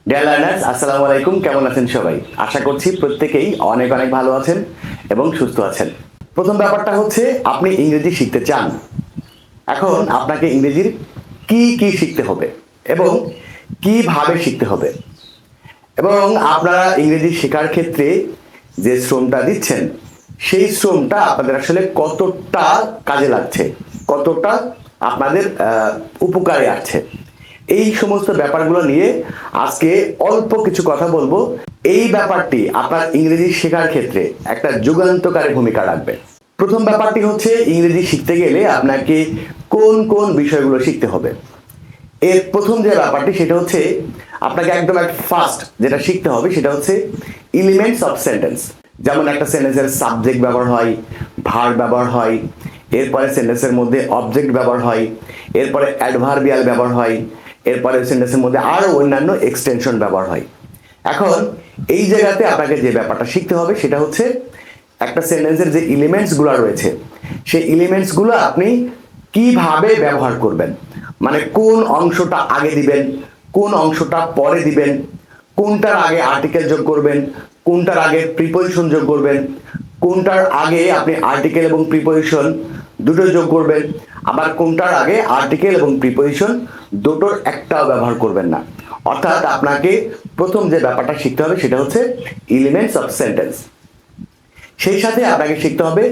Dear learners, আসসালামু আলাইকুম। কেমন আছেন সবাই? আশা করছি প্রত্যেকেই অনেক অনেক ভালো আছেন এবং সুস্থ আছেন। প্রথম ব্যাপারটা হচ্ছে, আপনি ইংরেজি শিখতে চান। এখন আপনাকে ইংরেজির কি কি শিখতে হবে এবং কিভাবে শিখতে হবে, এবং আপনারা ইংরেজি শেখার ক্ষেত্রে যে শ্রমটা দিচ্ছেন সেই শ্রমটা আপনাদের আসলে কতটা কাজে লাগছে, কতটা আপনাদের উপকারে আসছে, এই সমস্ত ব্যাপারগুলো নিয়ে আজকে অল্প কিছু কথা বলবো। এই ব্যাপারটি আপনার ইংরেজি শেখার ক্ষেত্রে একটা যুগান্তকারী ভূমিকা রাখবে। প্রথম ব্যাপারটি হচ্ছে, ইংরেজি শিখতে গেলে আপনাকে কোন কোন বিষয়গুলো শিখতে হবে। এর প্রথম যে ব্যাপারটি সেটা হচ্ছে, আপনাকে একদম ফার্স্ট যেটা শিখতে হবে সেটা হচ্ছে এলিমেন্টস অফ সেন্টেন্স। যেমন একটা সেন্টেন্সের সাবজেক্ট ব্যবহার হয়, ভার্ব ব্যবহার হয়, এরপরে সেন্টেন্সের মধ্যে অবজেক্ট ব্যবহার হয়, এরপরে অ্যাডভার্বিয়াল ব্যবহার হয়, এরপরে সেন্টেন্সের মধ্যে আরো অন্যান্য এক্সটেনশন ব্যবহার হয়। এখন এই জায়গাতে আপনাকে যে ব্যাপারটা শিখতে হবে সেটা হচ্ছে, একটা সেন্টেন্সের যে এলিমেন্টস গুলো রয়েছে সেই এলিমেন্টস গুলো আপনি কিভাবে ব্যবহার করবেন, মানে কোন অংশটা আগে দিবেন, কোন অংশটা পরে দিবেন, কোনটার আগে আর্টিকেল যোগ করবেন, কোনটার আগে প্রিপজিশন যোগ করবেন, কোনটার আগে আপনি আর্টিকেল এবং প্রিপজিশন দুটো যোগ করবেন, আবার কোনটার আগে আর্টিকেল এবং প্রিপজিশন দুটোর একটাও ব্যবহার করবেন না। অর্থাৎ আপনাকে প্রথম যে ব্যাপারটা শিখতে হবে সেটা হচ্ছে এলিমেন্টস অফ সেন্টেন্স। সেই সাথে আপনাকে শিখতে হবে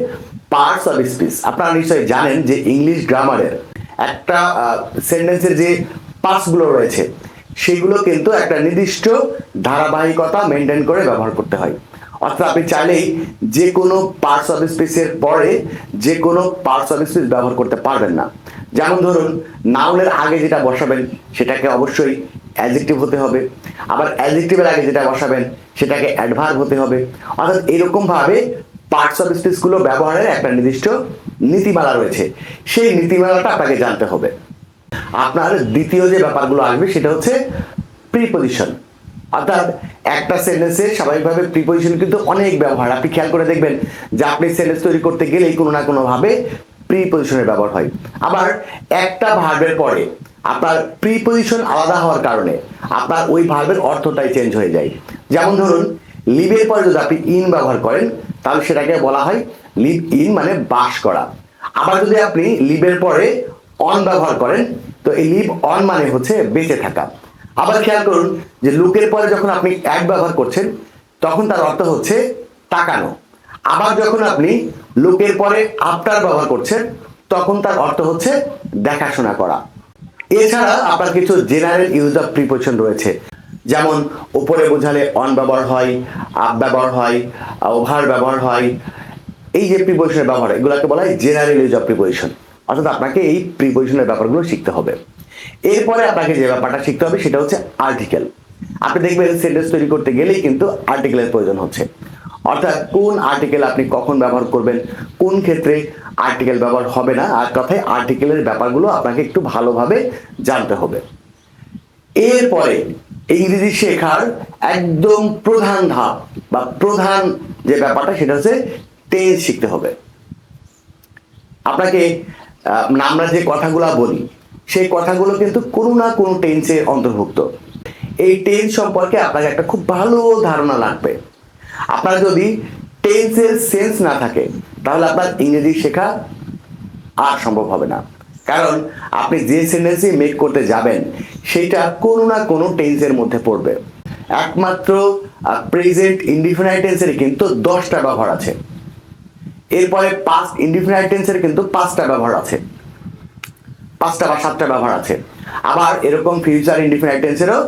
পার্টস অফ স্পিচ। আপনারা নিশ্চয়ই জানেন যে ইংলিশ গ্রামারের একটা সেন্টেন্সের যে পার্টসগুলো রয়েছে সেগুলো কিন্তু একটা নির্দিষ্ট ধারাবাহিকতা মেনটেন করে ব্যবহার করতে হয়। অর্থাৎ আপনি চাইলেই যে কোনো পার্টস অফ স্পিচের পরে যে কোনো পার্টস অফ স্পিচ ব্যবহার করতে পারবেন না। যেমন ধরুন, নাউনের আগে যেটা বসাবেন সেটাকে অবশ্যই অ্যাডজেক্টিভ হতে হবে, আবার অ্যাডজেক্টিভের আগে যেটা বসাবেন সেটাকে অ্যাডভার্ব হতে হবে। অর্থাৎ এরকম ভাবে পার্টস অফ স্পিচ গুলো ব্যবহারের একটা নির্দিষ্ট নীতিমালা রয়েছে, সেই নীতিমালাটা আপনাকে জানতে হবে। আপনার দ্বিতীয় যে ব্যাপারগুলো আসবে সেটা হচ্ছে প্রিপজিশন। অর্থাৎ একটা সেন্টেন্সে স্বাভাবিকভাবে প্রিপজিশন কিন্তু অনেক ব্যবহার। আপনি খেয়াল করে দেখবেন যে আপনি সেন্টেন্স তৈরি করতে গেলেই কোনো না কোনো ভাবে প্রিপজিশনের ব্যবহার হয়। আবার একটা ভার্বের পরে আপনার প্রিপজিশন আলাদা হওয়ার কারণে আপনার ওই ভার্বের অর্থটাই চেঞ্জ হয়ে যায়। যেমন ধরুন, লিভের পরে যদি আপনি ইন ব্যবহার করেন তাহলে সেটাকে বলা হয় লিভ ইন, মানে বাস করা। আবার যদি আপনি লিভের পরে অন ব্যবহার করেন তো এই লিভ অন মানে হচ্ছে বেঁচে থাকা। আবার খেয়াল করুন যে লুকের পরে যখন আপনি অ্যাট ব্যবহার করছেন তখন তার অর্থ হচ্ছে তাকানো। আবার যখন আপনি লুকের পরে আফটার ব্যবহার করছেন তখন তার অর্থ হচ্ছে দেখাশোনা করা। এছাড়া আপনার কিছু জেনারেল ইউজ অফ প্রিপজিশন রয়েছে, যেমন উপরে বোঝালে অন ব্যবহার হয়, আপ ব্যবহার হয়, ওভার ব্যবহার হয়। এই যে প্রিপজিশনের ব্যবহার, এগুলোকে বলা হয় জেনারেল ইউজ অফ প্রিপজিশন। অর্থাৎ আপনাকে এই প্রিপজিশনের ব্যাপারগুলো শিখতে হবে। এরপরে আপনাকে যে ব্যাপারটা শিখতে হবে সেটা হচ্ছে আর্টিকেল। আপনি দেখবেন সেন্টেন্স তৈরি করতে গেলেই কিন্তু আর্টিকেলের প্রয়োজন হচ্ছে। অর্থাৎ কোন আর্টিকেল আপনি কখন ব্যবহার করবেন, কোন ক্ষেত্রে আর্টিকেল ব্যবহার হবে না, আর কথায় আর্টিকেলের ব্যাপারগুলো আপনাকে একটু ভালোভাবে জানতে হবে। এরপরে ইংরেজি শেখার একদম প্রধান ধাপ বা প্রধান যে ব্যাপারটা সেটা হচ্ছে টেন্স শিখতে হবে। আপনাকে আমরা যে কথাগুলো বলি সেই কথাগুলো কিন্তু কোনো না কোনো টেন্সে অন্তর্ভুক্ত। এই টেন্স সম্পর্কে আপনাকে একটা খুব ভালো ধারণা লাগবে। আপনার যদি টেন্সের সেন্স না থাকে তাহলে আপনার ইংরেজি শেখা আর সম্ভব হবে না। কারণ আপনি যে সেন্টেন্সই মেক করতে যাবেন সেটা কোনো না কোনো টেন্সের মধ্যে পড়বে। একমাত্র প্রেজেন্ট ইনডিফিনাইট টেন্সের কিন্তু 10টা ব্যবহার আছে। এরপরে পাস্ট ইনডিফিনাইট টেন্সের কিন্তু 5টা ব্যবহার আছে, 5টা বা 7টা ব্যবহার আছে। আবার এরকম ফিউচার ইনডিফিনাইট টেন্সেরও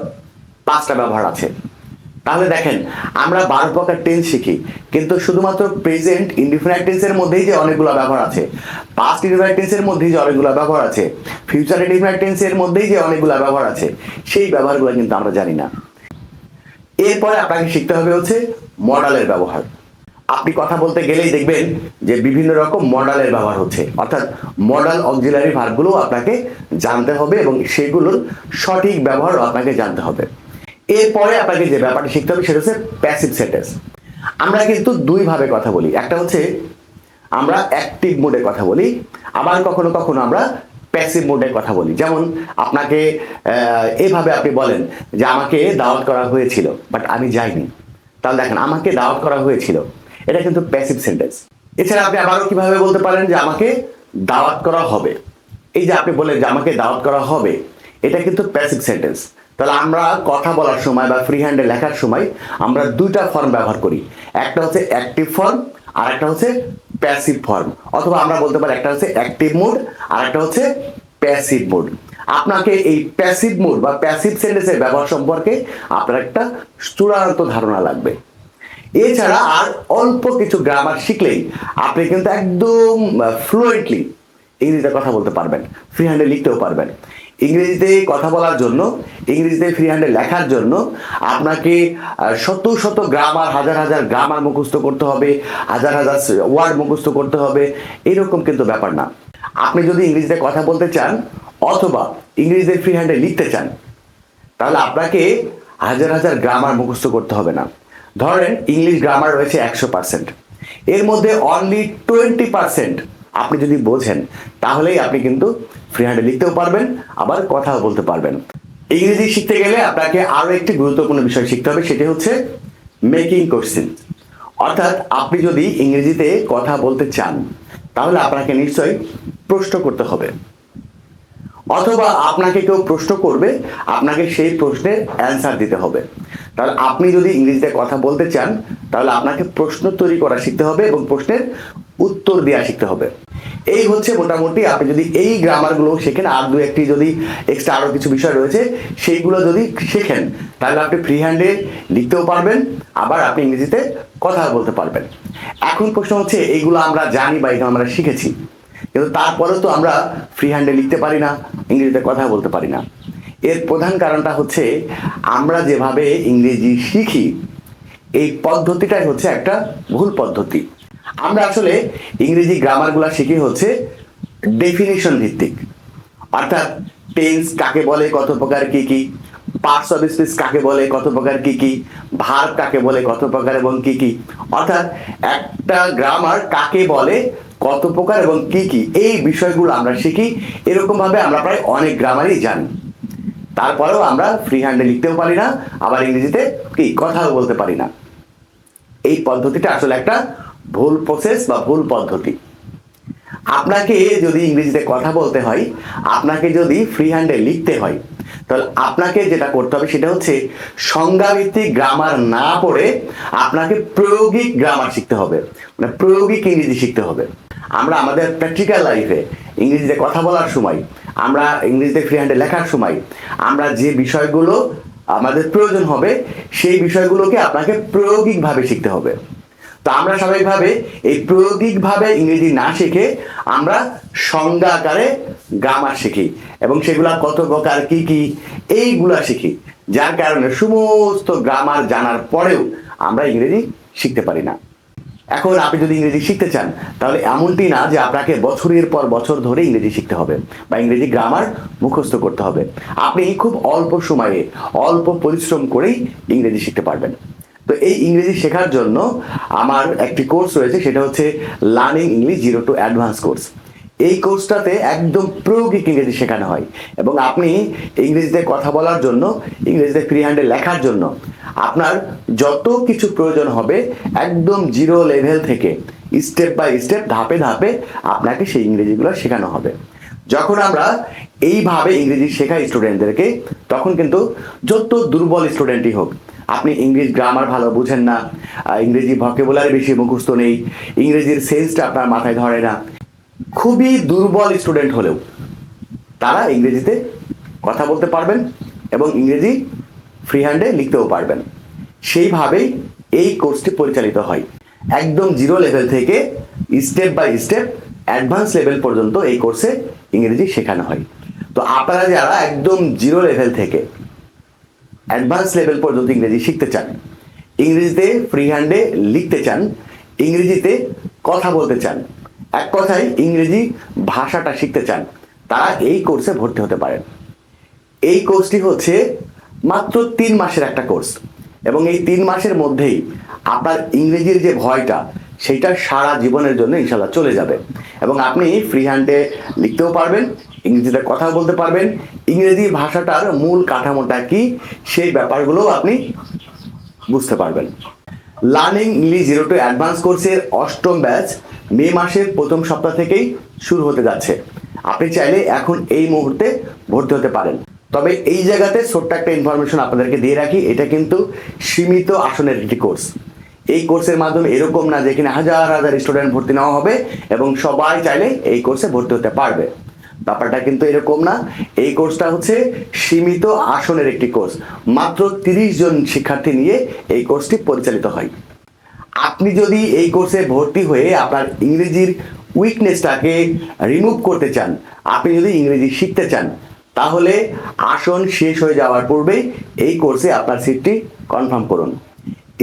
5টা ব্যবহার আছে। তাহলে দেখেন, আমরা 12 প্রকার টেন্স শিখি, কিন্তু শুধুমাত্র প্রেজেন্ট ইনডিফিনাইট টেন্সের মধ্যেই যে অনেকগুলো ব্যবহার আছে, পাস্ট ইনডিফিনাইট টেন্সের মধ্যেই যে অনেকগুলো ব্যবহার আছে, ফিউচার ইনডিফিনাইট টেন্সের মধ্যেই যে অনেকগুলো ব্যবহার আছে, সেই ব্যবহারগুলো কিন্তু আমরা জানি না। এরপরে আপনাকে শিখতে হবে হচ্ছে মডালের ব্যবহার। আপনি কথা বলতে গেলেই দেখবেন যে বিভিন্ন রকম মডালের ব্যবহার হচ্ছে, অর্থাৎ মডাল অক্সিলারি ভার্বগুলো আপনাকে জানতে হবে এবং সেগুলোর সঠিক ব্যবহার আপনাকে জানতে হবে। এরপরে আপনাকে যে ব্যাপারটা শিখতে হবে সেটা হচ্ছে প্যাসিভ সেন্টেন্স। আমরা কিন্তু দুই ভাবে কথা বলি, একটা হচ্ছে আমরা অ্যাক্টিভ মোডে কথা বলি, আবার কখনো কখনো আমরা প্যাসিভ মোডে কথা বলি। যেমন আপনাকে এইভাবে আপনি বলেন যে আমাকে দাওয়াত করা হয়েছিল বাট আমি যাইনি, তাহলে দেখেন আমাকে দাওয়াত করা হয়েছিল, এটা কিন্তু প্যাসিভ সেন্টেন্স। এছাড়া আপনি আবারও কিভাবে বলতে পারেন যে আমাকে দাওয়াত করা হবে, এই যে আপনি বলেন যে আমাকে দাওয়াত করা হবে, এটা কিন্তু প্যাসিভ সেন্টেন্স। তাহলে আমরা কথা বলার সময় বা ফ্রি হ্যান্ডে লেখার সময় আমরা দুইটা ফর্ম ব্যবহার করি, একটা হচ্ছে অ্যাক্টিভ ফর্ম আর একটা হচ্ছে প্যাসিভ ফর্ম, অথবা আমরা বলতে পারি একটা হচ্ছে অ্যাক্টিভ মোড আর একটা হচ্ছে প্যাসিভ মোড। আপনাকে এই প্যাসিভ মোড বা প্যাসিভ সেন্টেন্সের ব্যবহার সম্পর্কে আপনার একটা চূড়ান্ত ধারণা লাগবে। এছাড়া আর অল্প কিছু গ্রামার শিখলেই আপনি কিন্তু একদম ফ্লুয়েন্টলি ইংরেজিতে কথা বলতে পারবেন, ফ্রি হ্যান্ডে লিখতেও পারবেন। ইংরেজিতে কথা বলার জন্য, ইংরেজিতে ফ্রি হ্যান্ডে লেখার জন্য আপনাকে শত শত গ্রামার, হাজার হাজার গ্রামার মুখস্থ করতে হবে, হাজার হাজার ওয়ার্ড মুখস্থ করতে হবে, এরকম কিন্তু ব্যাপার না। আপনি যদি ইংরেজিতে কথা বলতে চান অথবা ইংরেজিতে ফ্রি হ্যান্ডে লিখতে চান, তাহলে আপনাকে হাজার হাজার গ্রামার মুখস্থ করতে হবে না। ধরেন ইংলিশ গ্রামার রয়েছে 100%, এর মধ্যে অনলি 20% আপনি যদি বোঝেন, তাহলেই আপনি কিন্তু ফ্রি হ্যান্ডে লিখতেও পারবেন, আবার কথাও বলতে পারবেন। ইংরেজি শিখতে গেলে আপনাকে আরো একটি গুরুত্বপূর্ণ বিষয় শিখতে হবে, সেটি হচ্ছে মেকিং কোশ্চেন। অর্থাৎ আপনি যদি ইংরেজিতে কথা বলতে চান, তাহলে আপনাকে নিশ্চয়ই প্রশ্ন করতে হবে, অথবা আপনাকে কেউ প্রশ্ন করবে, আপনাকে সেই প্রশ্নের অ্যান্সার দিতে হবে। তাহলে আপনি যদি ইংরেজিতে কথা বলতে চান, তাহলে আপনাকে প্রশ্ন তৈরি করা শিখতে হবে এবং প্রশ্নের উত্তর দেওয়া শিখতে হবে। এই হচ্ছে মোটামুটি, আপনি যদি এই গ্রামারগুলো শেখেন, আর দু একটি যদি এক্সট্রা আরো কিছু বিষয় রয়েছে সেইগুলো যদি শেখেন, তাহলে আপনি ফ্রি হ্যান্ডে লিখতেও পারবেন, আবার আপনি ইংরেজিতে কথা বলতে পারবেন। এখন প্রশ্ন হচ্ছে, এইগুলো আমরা জানি বা এগুলো আমরা শিখেছি, কিন্তু তারপরেও তো আমরা ফ্রি হ্যান্ডে লিখতে পারি না, ইংরেজিতে কথা বলতে পারি না। এর প্রধান কারণটা হচ্ছে আমরা যেভাবে ইংরেজি শিখি, এই পদ্ধতিটাই হচ্ছে একটা ভুল পদ্ধতি। আমরা আসলে ইংরেজি গ্রামারগুলো শিখি হচ্ছে ডেফিনিশন ভিত্তিক, অর্থাৎ টেন্স কাকে বলে, কত প্রকার কি কি, পার্টস অফ স্পিচ কাকে বলে, কত প্রকার কি কি, ভার্ব কাকে বলে, কত প্রকার এবং কি কি, অর্থাৎ একটা গ্রামার কাকে বলে, কত প্রকার এবং কি কি, এই বিষয়গুলো আমরা শিখি। এরকম ভাবে আমরা প্রায় অনেক গ্রামারই জানি, তারপরেও আমরা ফ্রি হ্যান্ডে লিখতেও পারি না, আবার ইংরেজিতে কি কথাও বলতে পারি না। এই পদ্ধতিটা আসলে একটা ভুল প্রসেস বা ভুল পদ্ধতি। আপনাকে যদি ইংরেজিতে কথা বলতে হয়, আপনাকে যদি ফ্রি হ্যান্ডে লিখতে হয়, তাহলে আপনাকে যেটা করতে হবে সেটা হচ্ছে সংজ্ঞাভিত্তিক গ্রামার না পড়ে আপনাকে প্রায়োগিক গ্রামার শিখতে হবে, মানে প্রায়োগিক ইংরেজি শিখতে হবে। আমরা আমাদের প্র্যাকটিক্যাল লাইফে ইংরেজিতে কথা বলার সময়, আমরা ইংরেজিতে ফ্রি হ্যান্ডে লেখার সময় আমরা যে বিষয়গুলো আমাদের প্রয়োজন হবে, সেই বিষয়গুলোকে আপনাকে প্রায়োগিকভাবে শিখতে হবে। তো আমরা স্বাভাবিকভাবে এই প্রায়োগিকভাবে ইংরেজি না শিখে আমরা সংজ্ঞা আকারে গ্রামার শিখি এবং সেগুলা কত প্রকার কি কি এইগুলা শিখি, যার কারণে সমস্ত গ্রামার জানার পরেও আমরা ইংরেজি শিখতে পারি না। এখন আপনি যদি ইংরেজি শিখতে চান, তাহলে এমনটি না যে আপনাকে বছরের পর বছর ধরে ইংরেজি শিখতে হবে বা ইংরেজি গ্রামার মুখস্থ করতে হবে। আপনি খুব অল্প সময়ে অল্প পরিশ্রম করেই ইংরেজি শিখতে পারবেন। তো এই ইংরেজি শেখার জন্য আমার একটি কোর্স রয়েছে, সেটা হচ্ছে learning English 0 to advance course. এই কোর্সটাতে একদম প্রায়োগিক ইংরেজি শেখানো হয় এবং আপনি ইংরেজিতে কথা বলার জন্য, ইংরেজিতে ফ্রি হ্যান্ডে লেখার জন্য আপনার যত কিছু প্রয়োজন হবে, একদম 0 লেভেল থেকে স্টেপ বাই স্টেপ, ধাপে ধাপে আপনাকে সেই ইংরেজিগুলো শেখানো হবে। যখন আমরা এইভাবে ইংরেজি শেখাই স্টুডেন্টদেরকে, তখন কিন্তু যত দুর্বল স্টুডেন্টই হোক, আপনি ইংলিশ গ্রামার ভালো বুঝেন না, ইংরেজি ভোকাবুলারি বেশি মুখস্থ নেই, ইংরেজির সেন্সটা আপনার মাথায় ধরে না, খুবই দুর্বল স্টুডেন্ট হলেও তারা ইংরেজিতে কথা বলতে পারবেন এবং ইংরেজি ফ্রি হ্যান্ডে লিখতেও পারবেন। সেইভাবেই এই কোর্সটি পরিচালিত হয়। একদম 0 লেভেল থেকে step by step advance level পর্যন্ত এই কোর্সে ইংরেজি শেখানো হয়। তো আপনারা যারা একদম 0 লেভেল থেকে অ্যাডভান্স লেভেল পর্যন্ত ইংরেজি শিখতে চান, ইংরেজিতে ফ্রি হ্যান্ডে লিখতে চান, ইংরেজিতে কথা বলতে চান, এক কথায় ইংরেজি ভাষাটা শিখতে চান, তারা এই কোর্সে ভর্তি হতে পারেন। এই কোর্সটি হচ্ছে মাত্র 3 মাসের একটা কোর্স এবং এই 3 মাসের মধ্যেই আপনার ইংরেজির যে ভয়টা, সেটা সারা জীবনের জন্য ইনশাল্লাহ চলে যাবে এবং আপনি ফ্রি হ্যান্ডে লিখতেও পারবেন, ইংরেজিতে কথা বলতে পারবেন, ইংরেজি ভাষাটার মূল কাঠামোটা কি সেই ব্যাপারগুলো আপনি বুঝতে পারবেন। লার্নিং ইংলিশ 0 to অ্যাডভান্স কোর্সের 8ম ব্যাচ মে মাসের প্রথম সপ্তাহ থেকেই শুরু হতে যাচ্ছে। আপনি চাইলে এখন এই মুহূর্তে ভর্তি হতে পারেন। তবে এই জায়গাতে ছোট্ট একটা ইনফরমেশন আপনাদেরকে দিয়ে রাখি, এটা কিন্তু সীমিত আসনের একটি কোর্স। এই কোর্সের মাধ্যমে এরকম না যে এখানে হাজার হাজার স্টুডেন্ট ভর্তি নেওয়া হবে এবং সবাই চাইলে এই কোর্সে ভর্তি হতে পারবে। ব্যাপারটা কিন্তু এরকম না। এই কোর্সটা হচ্ছে সীমিত আসনের একটি কোর্স, মাত্র 30 জন শিক্ষার্থী নিয়ে এই কোর্সটি পরিচালিত হয়। আপনি যদি এই কোর্সে ভর্তি হয়ে আপনার ইংরেজির উইকনেসটাকে রিমুভ করতে চান, আপনি যদি ইংরেজি শিখতে চান, তাহলে আসন শেষ হয়ে যাওয়ার পূর্বেই এই কোর্সে আপনার সিটটি কনফার্ম করুন।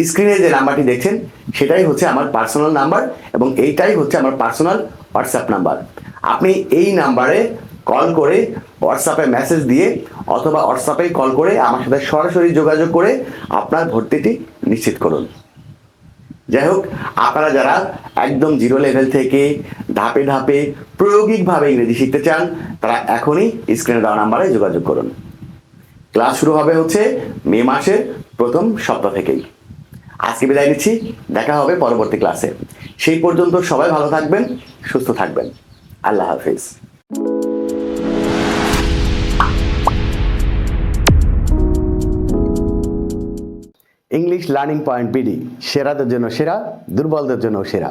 স্ক্রিনে যে নাম্বারটি দেখছেন সেটাই হচ্ছে আমার পার্সোনাল নাম্বার এবং এইটাই হচ্ছে আমার পার্সোনাল হোয়াটসঅ্যাপ নাম্বার। আপনি এই নাম্বারে কল করে, হোয়াটসঅ্যাপে মেসেজ দিয়ে অথবা হোয়াটসঅ্যাপে কল করে আমার সাথে সরাসরি যোগাযোগ করে আপনার ভর্তিটি নিশ্চিত করুন। যাই হোক, আপনারা যারা একদম 0 লেভেল থেকে ধাপে ধাপে প্রায়োগিকভাবে ইংরেজি শিখতে চান, তারা এখনই স্ক্রিনে দেওয়া নাম্বারে যোগাযোগ করুন। ক্লাস শুরু হবে হচ্ছে মে মাসের প্রথম সপ্তাহ থেকেই। আজকে বিদায় নিচ্ছি, দেখা হবে পরবর্তী ক্লাসে। সেই পর্যন্ত সবাই ভালো থাকবেন, সুস্থ থাকবেন। আল্লাহ হাফিজ। ইংলিশ লার্নিং পয়েন্ট বিডি, সেরাদের জন্য সেরা, দুর্বলদের জন্য সেরা।